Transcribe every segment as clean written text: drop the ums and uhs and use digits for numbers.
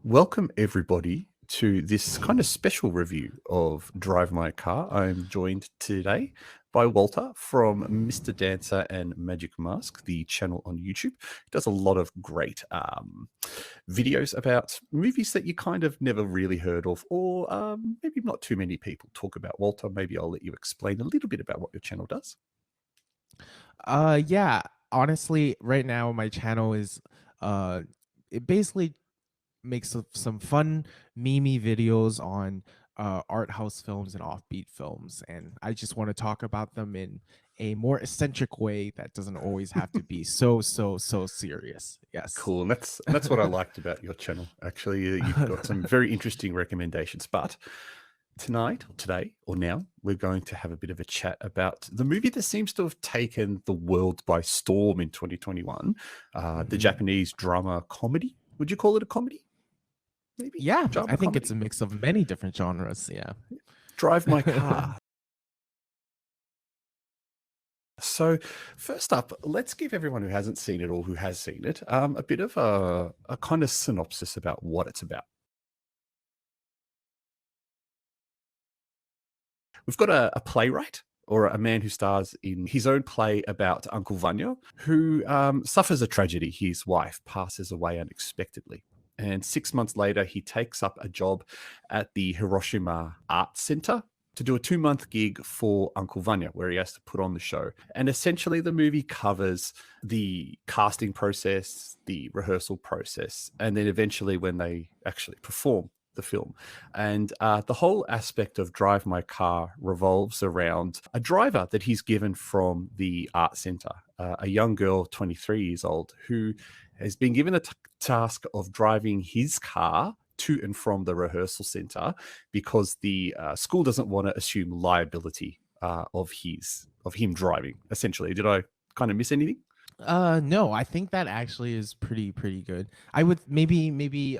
Welcome, everybody, to this kind of special review of Drive My Car. I'm joined today by Walter from Mr. Dancer and Magic Mask, the channel on YouTube. He does a lot of great videos about movies that you kind of never really heard of, or maybe not too many people talk about. Walter, maybe I'll let you explain a little bit about what your channel does. Yeah, honestly, right now my channel is it basically makes some fun meme videos on art house films and offbeat films, and I just want to talk about them in a more eccentric way that doesn't always have to be so serious. Yes. Cool, and that's what I liked about your channel. Actually, you've got some very interesting recommendations, but tonight, or today, or now, we're going to have a bit of a chat about the movie that seems to have taken the world by storm in 2021, the Japanese drama comedy. Would you call it a comedy? Maybe Yeah, I drama think it's comedy. a mix of many different genres. Yeah. Drive My Car. So, first up, let's give everyone who hasn't seen it or who has seen it a bit of a kind of synopsis about what it's about. We've got a playwright or a man who stars in his own play about Uncle Vanya, who suffers a tragedy. His wife passes away unexpectedly. And 6 months later, he takes up a job at the Hiroshima Art Center to do a 2-month gig for Uncle Vanya, where he has to put on the show. And essentially, the movie covers the casting process, the rehearsal process, and then eventually when they actually perform the film. And the whole aspect of Drive My Car revolves around a driver that he's given from the art center, a young girl, 23 years old, who has been given the task of driving his car to and from the rehearsal center because the school doesn't want to assume liability of him driving. Essentially, did I kind of miss anything? No, I think that actually is pretty good. I would maybe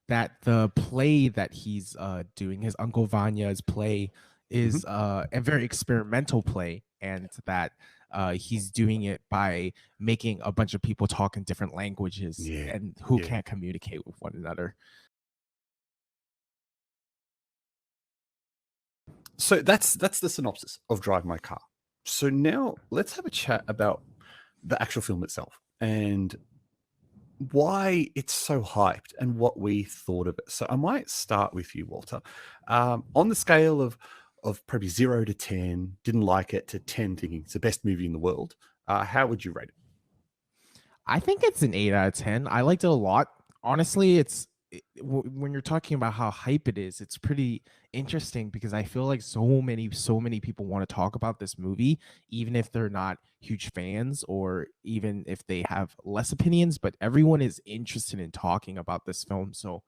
that the play that he's doing, his Uncle Vanya's play, Mhm. is a very experimental play, and that he's doing it by making a bunch of people talk in different languages Yeah, and who yeah. can't communicate with one another. So that's the synopsis of Drive My Car. So now let's have a chat about the actual film itself and why it's so hyped and what we thought of it. So I might start with you, Walter. On the scale of probably 0 to 10, didn't like it, to 10 thinking it's the best movie in the world. How would you rate it? I think it's an 8 out of 10. I liked it a lot. Honestly, when you're talking about how hype it is, it's pretty interesting because I feel like so many people want to talk about this movie, even if they're not huge fans or even if they have less opinions. But everyone is interested in talking about this film, so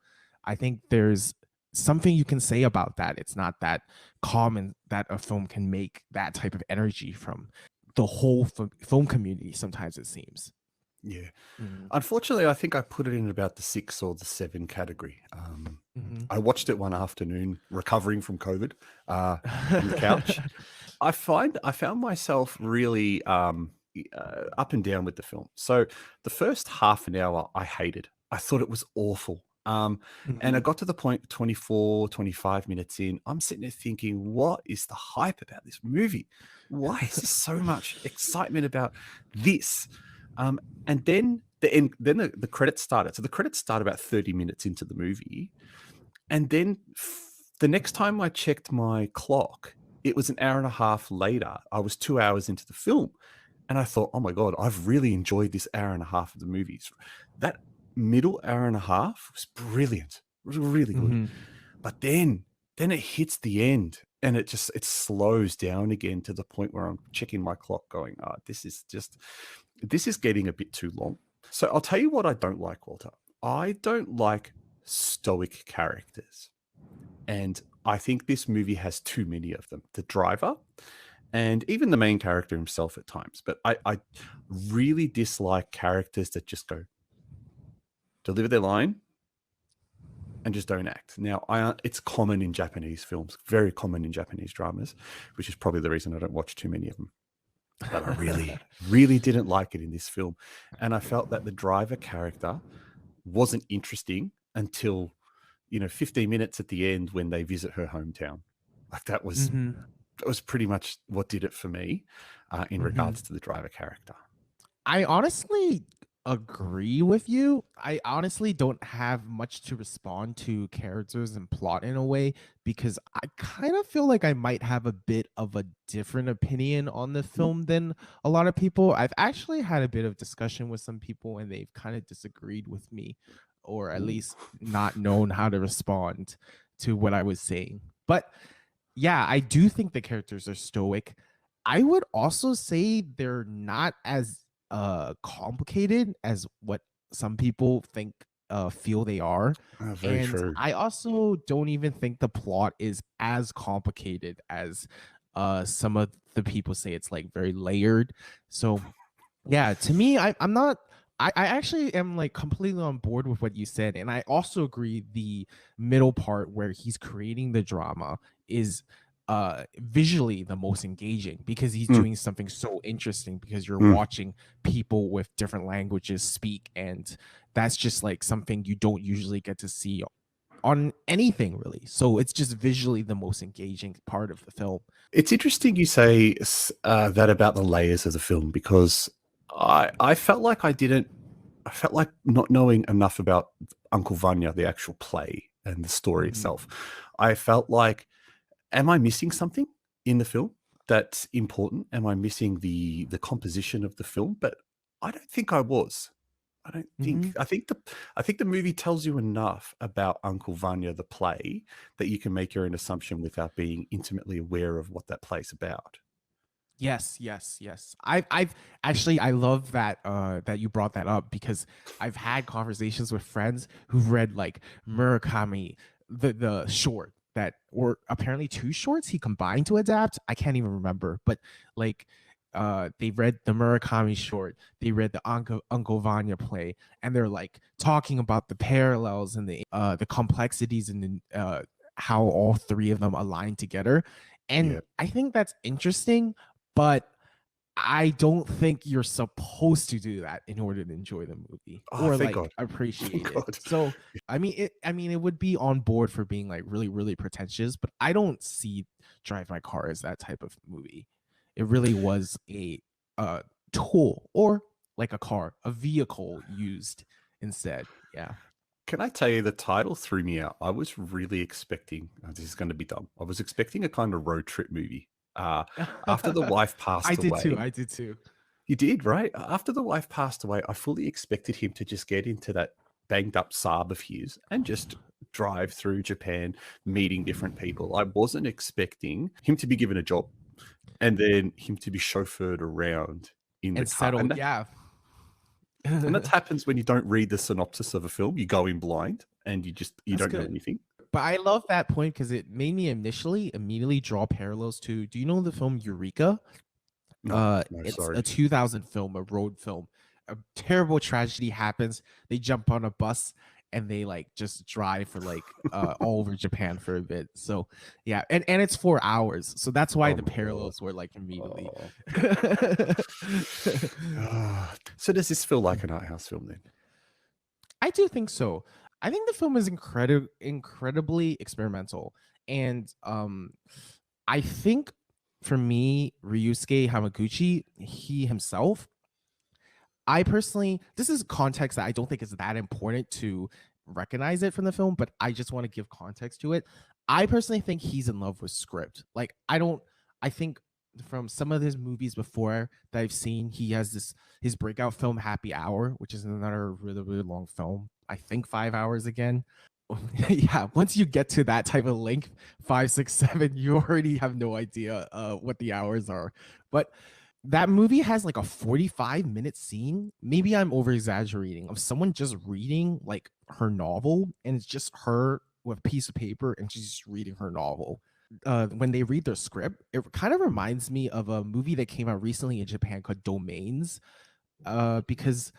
I think there's something you can say about that. It's not that common that a film can make that type of energy from the whole film community. Sometimes it seems. Yeah. Mhm. Unfortunately, I think I put it in about the 6 or the 7 category. Mhm. I watched it one afternoon recovering from COVID on the couch. I found myself really up and down with the film. So the first half an hour I hated. I thought it was awful. And I Mhm. got to the point 24, 25 minutes in, I'm sitting there thinking, what is the hype about this movie? Why is there so much excitement about this? And then the credits started. So the credits start about 30 minutes into the movie. And then the next time I checked my clock, it was an hour and a half later. I was 2 hours into the film. And I thought, oh my God, I've really enjoyed this hour and a half of the movies. That middle hour and a half was brilliant. It was really good. Mhm. But then it hits the end and it slows down again to the point where I'm checking my clock going, this is getting a bit too long. So I'll tell you what I don't like, Walter. I don't like stoic characters. And I think this movie has too many of them. The driver and even the main character himself at times. But I really dislike characters that just go, deliver their line, and just don't act. Now, it's common in Japanese films, very common in Japanese dramas, which is probably the reason I don't watch too many of them. But I really, really didn't like it in this film. And I felt that the driver character wasn't interesting until 15 minutes at the end when they visit her hometown. Like that was pretty much what did it for me in regards to the driver character. I honestly agree with you. I honestly don't have much to respond to characters and plot in a way, because I kind of feel like I might have a bit of a different opinion on the film than a lot of people. I've actually had a bit of discussion with some people and they've kind of disagreed with me, or at least not known how to respond to what I was saying. But yeah, I do think the characters are stoic. I would also say they're not as complicated as what some people think feel they are. Very And true. I also don't even think the plot is as complicated as some of the people say. It's like very layered. So yeah, to me, I'm not. I actually am like completely on board with what you said, and I also agree the middle part where he's creating the drama is visually the most engaging, because he's doing something so interesting, because you're watching people with different languages speak, and that's just like something you don't usually get to see on anything really. So it's just visually the most engaging part of the film. It's interesting you say that about the layers of the film, because I felt like I felt like not knowing enough about Uncle Vanya, the actual play and the story itself. I felt like, am I missing something in the film that's important? Am I missing the composition of the film? But I don't think I was. I don't think. I think the movie tells you enough about Uncle Vanya, the play, that you can make your own assumption without being intimately aware of what that play's about. Yes. I've actually, I love that that you brought that up, because I've had conversations with friends who've read like Murakami, the short that were apparently two shorts he combined to adapt. I can't even remember, but like they read the Murakami short, they read the Uncle Vanya play, and they're like talking about the parallels and the complexities and how all three of them align together. And I think that's interesting, but I don't think you're supposed to do that in order to enjoy the movie or Thank like God. appreciate Thank it. God. So I mean it would be on board for being like really, really pretentious, but I don't see Drive My Car as that type of movie. It really was a tool, or like a car, a vehicle used instead. Yeah. Can I tell you, the title threw me out. I was really expecting, this is going to be dumb. I was expecting a kind of road trip movie. After the wife passed away. I did too. You did, right? After the wife passed away, I fully expected him to just get into that banged up SAAB of his and just drive through Japan, meeting different people. I wasn't expecting him to be given a job and then him to be chauffeured around in the And car. settled, yeah. And that happens when you don't read the synopsis of a film. You go in blind and you That's don't know good. anything. But I love that point, because it made me immediately draw parallels to, do you know the film Eureka? No, It's sorry. a 2000 film, a road film. A terrible tragedy happens. They jump on a bus and they like just drive for like all over Japan for a bit. So yeah, and it's 4 hours. So that's why the parallels were like immediately. So does this feel like an art house film then? I do think so. I think the film is incredibly experimental, and I think for me, Ryusuke Hamaguchi, he himself, I personally, this is context that I don't think is that important to recognize it from the film, but I just want to give context to it. I personally think he's in love with script. Like, I think from some of his movies before that I've seen, he has his breakout film Happy Hour, which is another really, really long film. I think 5 hours again. Yeah, once you get to that type of length, 5, 6, 7, you already have no idea what the hours are. But that movie has like a 45-minute scene. Maybe I'm over exaggerating, of someone just reading like her novel, and it's just her with a piece of paper and she's just reading her novel. When they read their script, it kind of reminds me of a movie that came out recently in Japan called Domains, because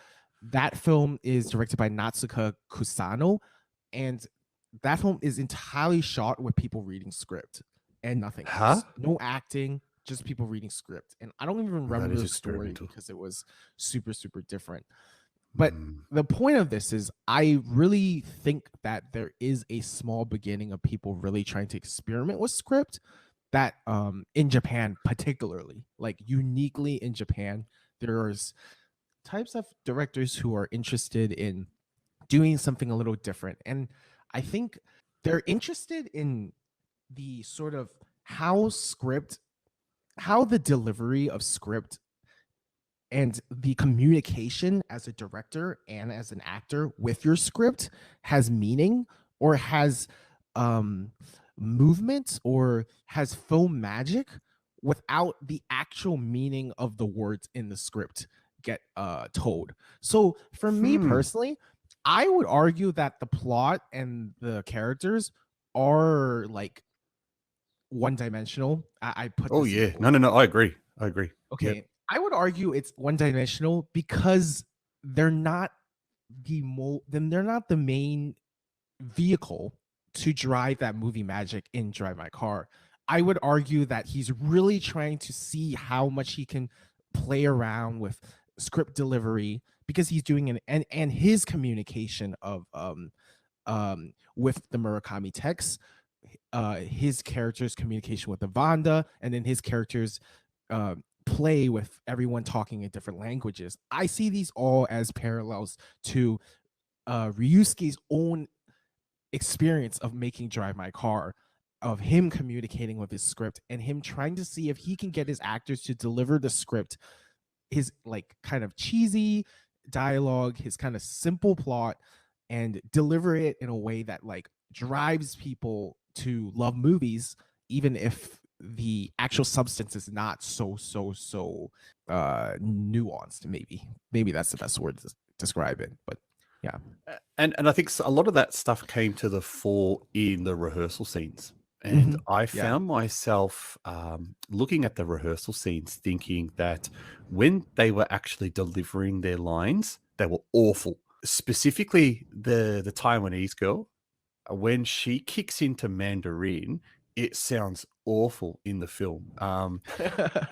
that film is directed by Natsuka Kusano, and that film is entirely shot with people reading script and nothing else. No acting, just people reading script. And I don't even remember the story because it was super, super different. But Mm. the point of this is I really think that there is a small beginning of people really trying to experiment with script that in Japan particularly, like uniquely in Japan, there's types of directors who are interested in doing something a little different. And I think they're interested in the sort of how the delivery of script and the communication as a director and as an actor with your script has meaning or has movement or has film magic without the actual meaning of the words in the script get told. So for me Hmm. personally, I would argue that the plot and the characters are like one dimensional. I put Oh this in yeah. quotes. No. I agree. I agree. Yep. Okay, I would argue it's one dimensional because they're not they're not the main vehicle to drive that movie magic in Drive My Car. I would argue that he's really trying to see how much he can play around with script delivery because he's doing and his communication of with the Murakami text, his character's communication with the Vanda, and then his character's play with everyone talking in different languages. I see these all as parallels to Ryusuke's own experience of making Drive My Car, of him communicating with his script and him trying to see if he can get his actors to deliver the script, his like kind of cheesy dialogue, his kind of simple plot, and deliver it in a way that like drives people to love movies, even if the actual substance is not so nuanced. Maybe that's the best word to describe it, but yeah. And I think a lot of that stuff came to the fore in the rehearsal scenes. And Mhm. I Yeah. found myself looking at the rehearsal scenes thinking that when they were actually delivering their lines, they were awful. Specifically, the Taiwanese girl, when she kicks into Mandarin, it sounds awful in the film.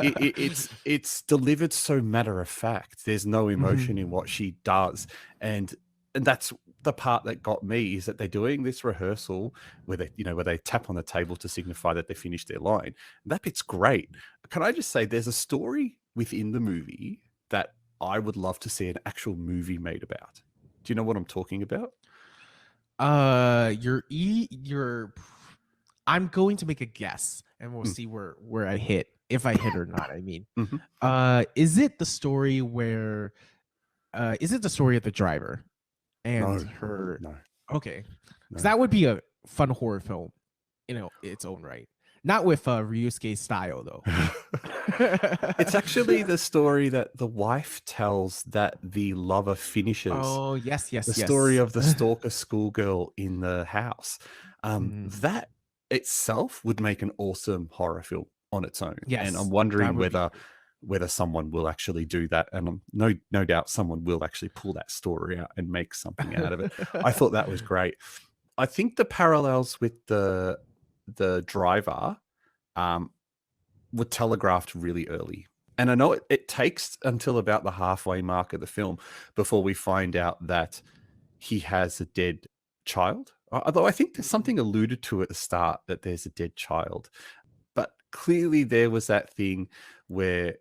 It's delivered so matter of fact. There's no emotion in Mhm. what she does, and that's the part that got me is that they're doing this rehearsal where they tap on the table to signify that they finished their line. That bit's great. Can I just say there's a story within the movie that I would love to see an actual movie made about. Do you know what I'm talking about? You're I'm going to make a guess and we'll Mm, see where I hit, if I hit or not, I mean. mhm. Is it the story where is it the story of the driver and No, her? no, Okay, because no. that would be a fun horror film, its own right. Not with Ryusuke style though. It's actually the story that the wife tells that the lover finishes. Oh yes, The yes, story yes. of the stalker schoolgirl in the house. Mhm. That itself would make an awesome horror film on its own. And I'm Yes, that wondering would be whether someone will actually do that. And no doubt someone will actually pull that story out and make something out of it. I great. thought that was great. I think the parallels with the driver um, were telegraphed really early. And I know it takes until about the halfway mark of the film before we find out that he has a dead child. Although I think there's something alluded to at the start that there's a dead child. But clearly there was that thing where,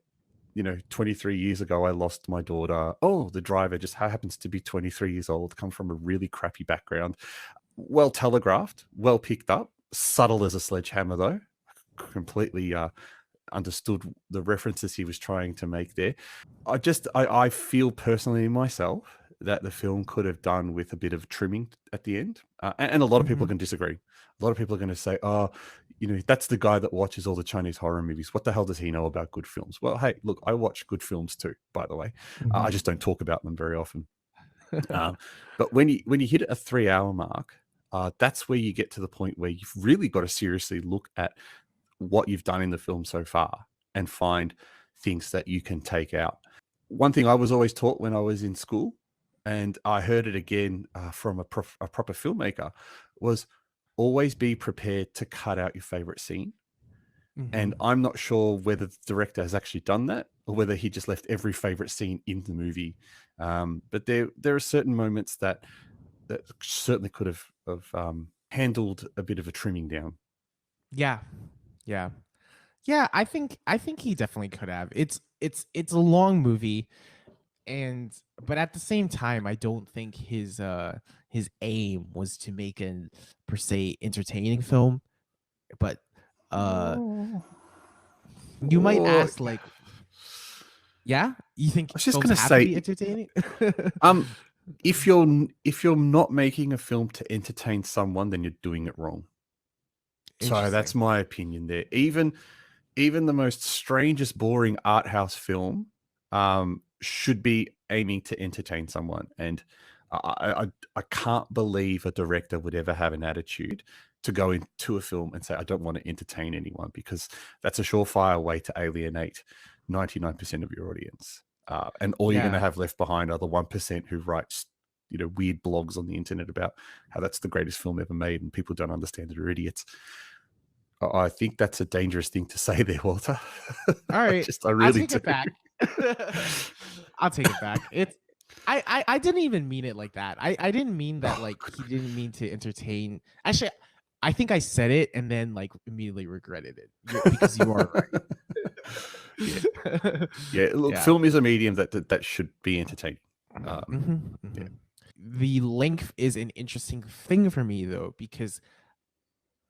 23 years ago, I lost my daughter. Oh, the driver just happens to be 23 years old, come from a really crappy background. Well telegraphed, well picked up, subtle as a sledgehammer, though. Completely understood the references he was trying to make there. I feel personally myself that the film could have done with a bit of trimming at the end, and a lot of people Mhm. can disagree. A lot of people are going to say, "Oh, that's the guy that watches all the Chinese horror movies. What the hell does he know about good films?" Well, hey, look, I watch good films too. By the way, I Mhm. just don't talk about them very often. Um, but when you hit a 3 hour mark, that's where you get to the point where you've really got to seriously look at what you've done in the film so far and find things that you can take out. One thing I was always taught when I was in school, and I heard it again from a proper filmmaker, was always be prepared to cut out your favorite scene. And Mhm. I'm not sure whether the director has actually done that or whether he just left every favorite scene in the movie But there are certain moments that certainly could have handled a bit of a trimming down. Yeah. Yeah. Yeah, I think he definitely could have. It's a long movie, and but at the same time, I don't think his aim was to make an per se entertaining film. But uh Oh, you might oh, ask, like, yeah, you think I was just films gonna have to be say, entertaining? if you're not making a film to entertain someone, then you're doing it wrong. So that's Interesting. my opinion there. Even the most strangest, boring art house film should be aiming to entertain someone. And I can't believe a director would ever have an attitude to go into a film and say, I don't want to entertain anyone, because that's a surefire way to alienate 99% of your audience. And all you're going to Yeah. have left behind are the 1% who writes, weird blogs on the internet about how that's the greatest film ever made and people don't understand it, are idiots. I think that's a dangerous thing to say there, Walter. All right. I I'll really take do. it back. I'll take it back. I didn't even mean it like that. I didn't mean that, like, he didn't mean to entertain. Actually, I think I said it and then, like, immediately regretted it because you are Yeah. right. Yeah, look, Yeah. film is a medium that should be entertaining. Mhm, Yeah. mhm. The length is an interesting thing for me, though, because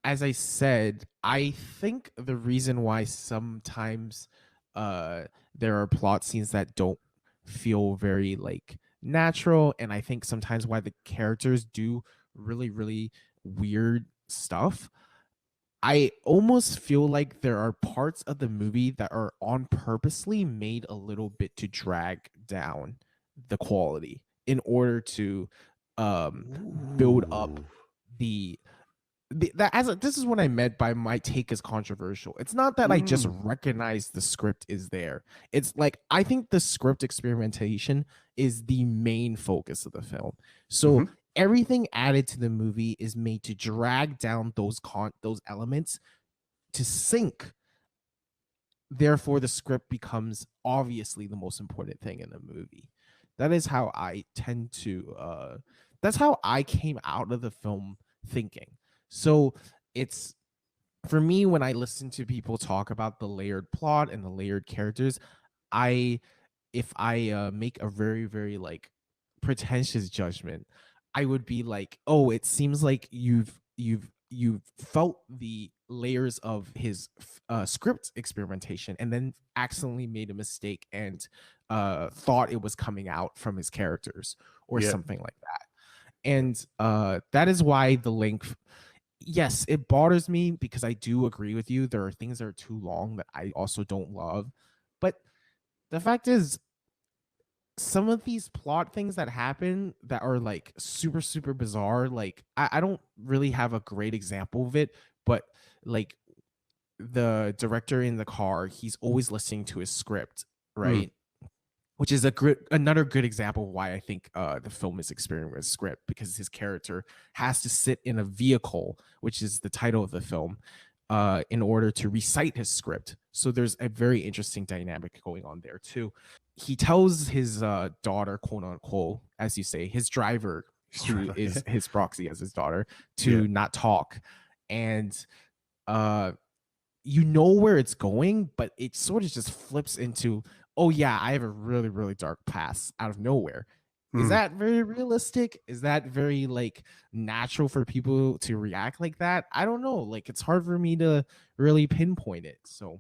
as I said, I think the reason why sometimes uh there are plot scenes that don't feel very, like, natural, and I think sometimes why the characters do really, really weird stuff, I almost feel like there are parts of the movie that are on purposely made a little bit to drag down the quality in order to build up Ooh. the this is what I meant by my take is controversial. It's not that I just Mm. recognize the script is there. It's like I think the script experimentation is the main focus of the film. So Mhm. everything added to the movie is made to drag down those elements to sync. Therefore, the script becomes obviously the most important thing in the movie. That is how I tend to that's how I came out of the film thinking. So it's for me, when I listen to people talk about the layered plot and the layered characters, I if I make a very, very, like, pretentious judgment, I would be like, oh, it seems like you've felt the layers of his script experimentation and then accidentally made a mistake and thought it was coming out from his characters or Yeah. something like that. And that is why the length, yes, it bothers me because I do agree with you. There are things that are too long that I also don't love. But the fact is, some of these plot things that happen that are, like, super, super bizarre, like, I don't really have a great example of it, but, like, the director in the car, he's always listening to his script, Mm. right? Which is another good example of why I think the film is experimenting with script, because his character has to sit in a vehicle, which is the title of the film, in order to recite his script. So there's a very interesting dynamic going on there too. He tells his daughter, quote unquote, as you say, his driver, who Yeah. is his proxy as his daughter, Yeah. to not talk, and uh you know where it's going, but it sort of just flips into, oh yeah, I have a really, really dark past out of nowhere. Is Mm. that very realistic? Is that very, like, natural for people to react like that? I don't know. Like, it's hard for me to really pinpoint it. So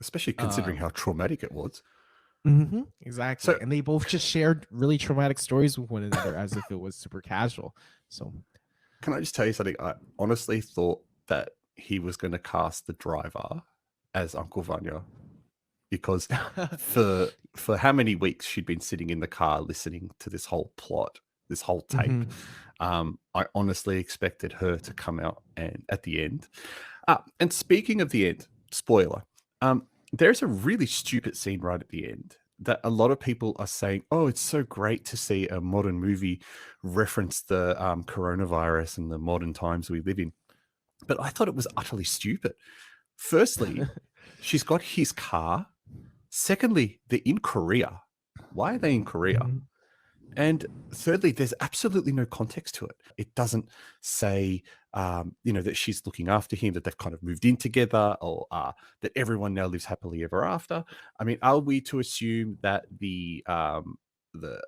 Especially considering um how traumatic it was. exactly. So And they both just shared really traumatic stories with one another as if it was super casual. So can I just tell you something? I honestly thought that he was going to cast the driver as Uncle Vanya, because for how many weeks she'd been sitting in the car listening to this whole plot, this whole tape. Mhm. I honestly expected her to come out and at the end. And speaking of the end, spoiler, there's a really stupid scene right at the end that a lot of people are saying, oh, it's so great to see a modern movie reference the coronavirus and the modern times we live in. But I thought it was utterly stupid. Firstly, she's got his car. Secondly, they're in Korea. Why are they in Korea? And thirdly, there's absolutely no context to it. It doesn't say, that she's looking after him, that they've kind of moved in together, or that everyone now lives happily ever after. I mean, are we to assume that the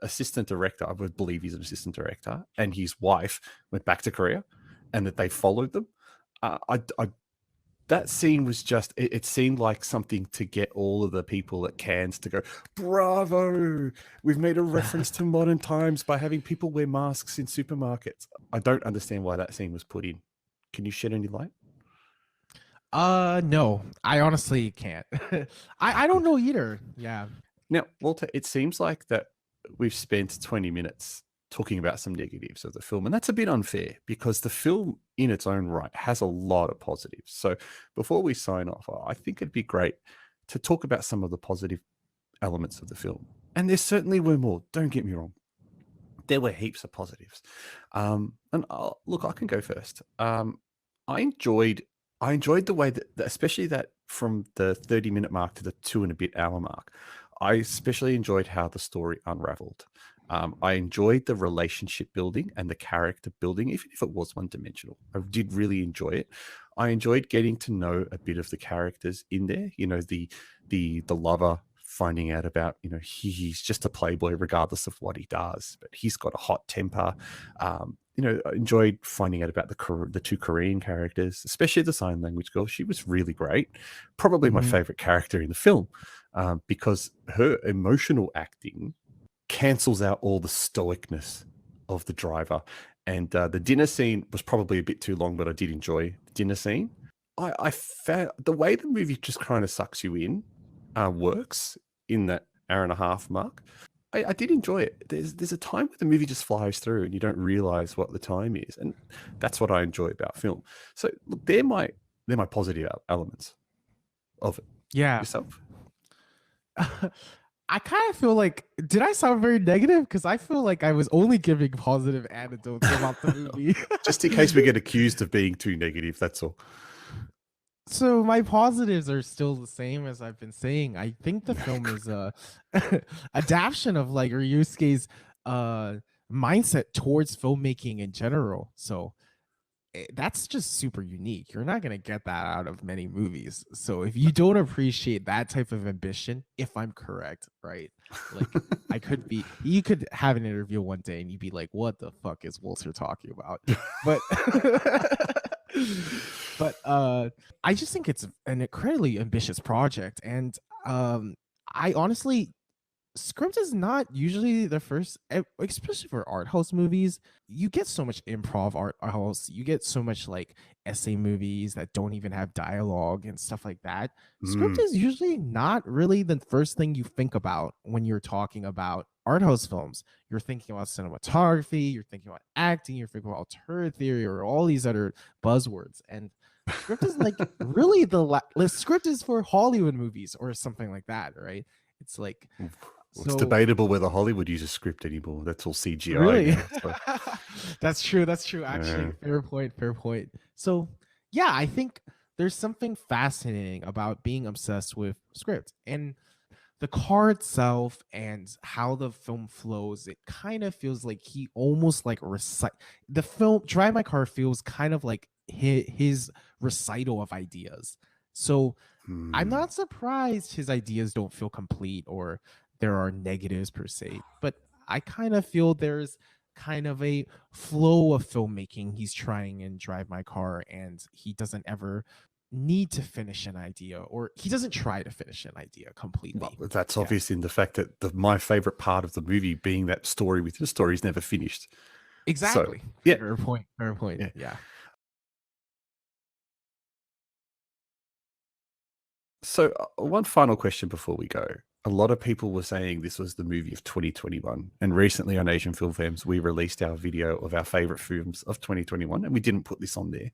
assistant director, I would believe he's an assistant director, and his wife went back to Korea, and that they followed them? I that scene was just, it seemed like something to get all of the people at Cannes to go, bravo, we've made a reference to modern times by having people wear masks in supermarkets. I don't understand why that scene was put in. Can you shed any light? No, I honestly can't. I don't know either. Yeah. Now, Walter, it seems like that we've spent 20 minutes talking about some negatives of the film, and that's a bit unfair because the film in its own right has a lot of positives. So before we sign off, I think it'd be great to talk about some of the positive elements of the film. And there certainly were more, don't get me wrong. There were heaps of positives. Look, I can go first. I enjoyed the way that, especially that from the 30-minute mark to the 2 and a bit hour mark, I especially enjoyed how the story unraveled. I enjoyed the relationship building and the character building, even if it was one-dimensional. I did really enjoy it. I enjoyed getting to know a bit of the characters in there. The lover finding out about, he's just a playboy regardless of what he does, but he's got a hot temper. I enjoyed finding out about the two Korean characters, especially the sign language girl. She was really great. Probably my favorite character in the film, because her emotional acting cancels out all the stoicness of the driver. And the dinner scene was probably a bit too long, but I did enjoy the dinner scene. I found the way the movie just kind of sucks you in works in that hour and a half mark. I did enjoy it. There's a time where the movie just flies through and you don't realize what the time is, and that's what I enjoy about film. So look, they're my positive elements of it. Yeah. Yourself? I kind of feel like, did I sound very negative? Because I feel like I was only giving positive anecdotes about the movie. Just in case we get accused of being too negative, that's all. So my positives are still the same as I've been saying. I think the film is a adaptation of like Ryusuke's mindset towards filmmaking in general. So that's just super unique. You're not going to get that out of many movies. So if you don't appreciate that type of ambition, if I'm correct, right? Like you could have an interview one day and you'd be like, what the fuck is Walter talking about? But I just think it's an incredibly ambitious project. And I honestly, script is not usually the first, especially for art house movies. You get so much improv art house, you get so much like essay movies that don't even have dialogue and stuff like that. Script is usually not really the first thing you think about when you're talking about art house films. You're thinking about cinematography, you're thinking about acting, you're thinking about alternative theory or all these other buzzwords. And script is like really the script is for Hollywood movies or something like that, right? It's like, it's debatable whether Hollywood uses script anymore. That's all CGI. Really? Now, so. That's true. Actually, fair point. So yeah, I think there's something fascinating about being obsessed with script and the car itself and how the film flows. It kind of feels like he almost like recite the film. Drive My Car feels kind of like his recital of ideas. So I'm not surprised his ideas don't feel complete or there are negatives per se, but I kind of feel there's kind of a flow of filmmaking he's trying in Drive My Car, and he doesn't ever need to finish an idea, or he doesn't try to finish an idea completely. Well, that's obvious in the fact that my favorite part of the movie being that story within the story is never finished. Exactly. So, yeah. Fair point. Yeah. So one final question before we go. A lot of people were saying this was the movie of 2021. And recently on Asian Film Fams, we released our video of our favorite films of 2021, and we didn't put this on there.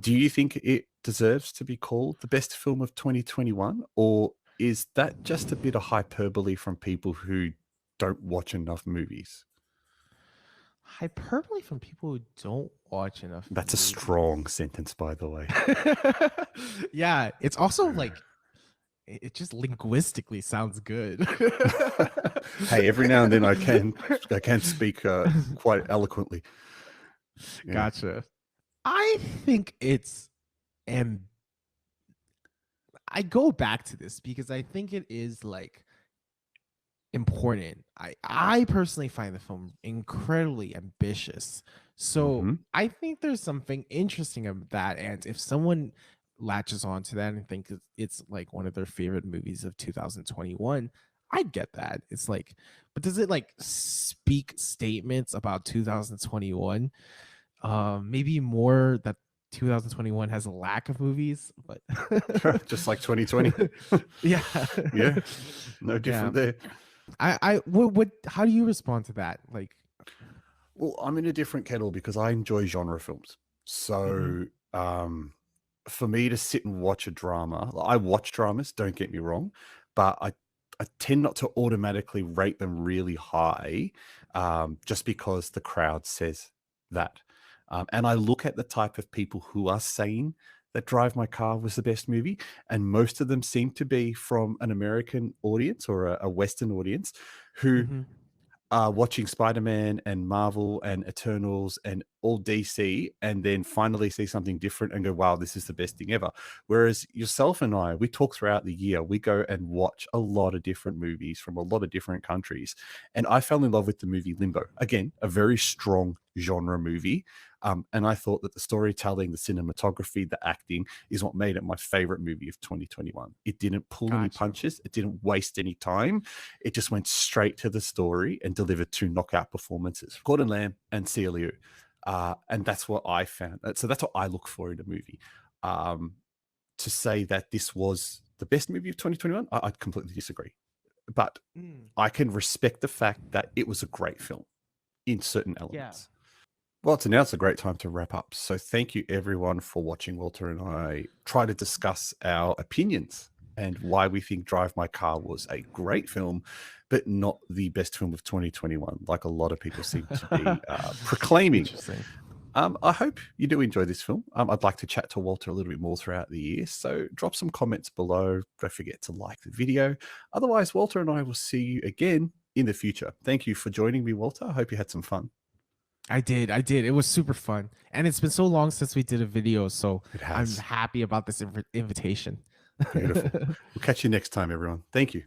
Do you think it deserves to be called the best film of 2021? Or is that just a bit of hyperbole from people who don't watch enough movies? Hyperbole from people who don't watch enough. That's a strong sentence, by the way. Yeah, it's also like it just linguistically sounds good. Hey, every now and then I can speak quite eloquently. Yeah. Gotcha. I think it's and I go back to this because I think it is like important. I personally find the film incredibly ambitious. So Mhm. I think there's something interesting about that. And if someone latches on to that and think it's like one of their favorite movies of 2021, I get that. It's like, but does it like speak statements about 2021? Maybe more that 2021 has a lack of movies, but Just like 2020. yeah. Yeah, no different there. What how do you respond to that? Like, Well, I'm in a different kettle because I enjoy genre films. mhm, So, for me to sit and watch a drama, I watch dramas, don't get me wrong, but I tend not to automatically rate them really high, just because the crowd says that. And I look at the type of people who are saying that Drive My Car was the best movie, and most of them seem to be from an American audience or a Western audience who mhm, watching Spider-Man and Marvel and Eternals and all DC, and then finally see something different and go, wow, this is the best thing ever. Whereas yourself and I, we talk throughout the year, we go and watch a lot of different movies from a lot of different countries. And I fell in love with the movie Limbo. Again, a very strong genre movie. And I thought that the storytelling, the cinematography, the acting is what made it my favorite movie of 2021. It didn't pull any gotcha. punches. It didn't waste any time. It just went straight to the story and delivered two knockout performances, Gordon Lamb and Sia Liu. And that's what I found. So that's what I look for in a movie. Um, to say that this was the best movie of 2021, I completely disagree. But Mm, I can respect the fact that it was a great film in certain yeah. elements. Well, it's now a great time to wrap up. So thank you everyone for watching. Walter and I try to discuss our opinions and why we think Drive My Car was a great film, but not the best film of 2021, like a lot of people seem to be proclaiming. Interesting. I hope you do enjoy this film. I'd like to chat to Walter a little bit more throughout the year. So drop some comments below. Don't forget to like the video. Otherwise, Walter and I will see you again in the future. Thank you for joining me, Walter. I hope you had some fun. I did. I did. It was super fun. And it's been so long since we did a video, so It I'm has. happy about this invitation. Beautiful. We'll catch you next time, everyone. Thank you.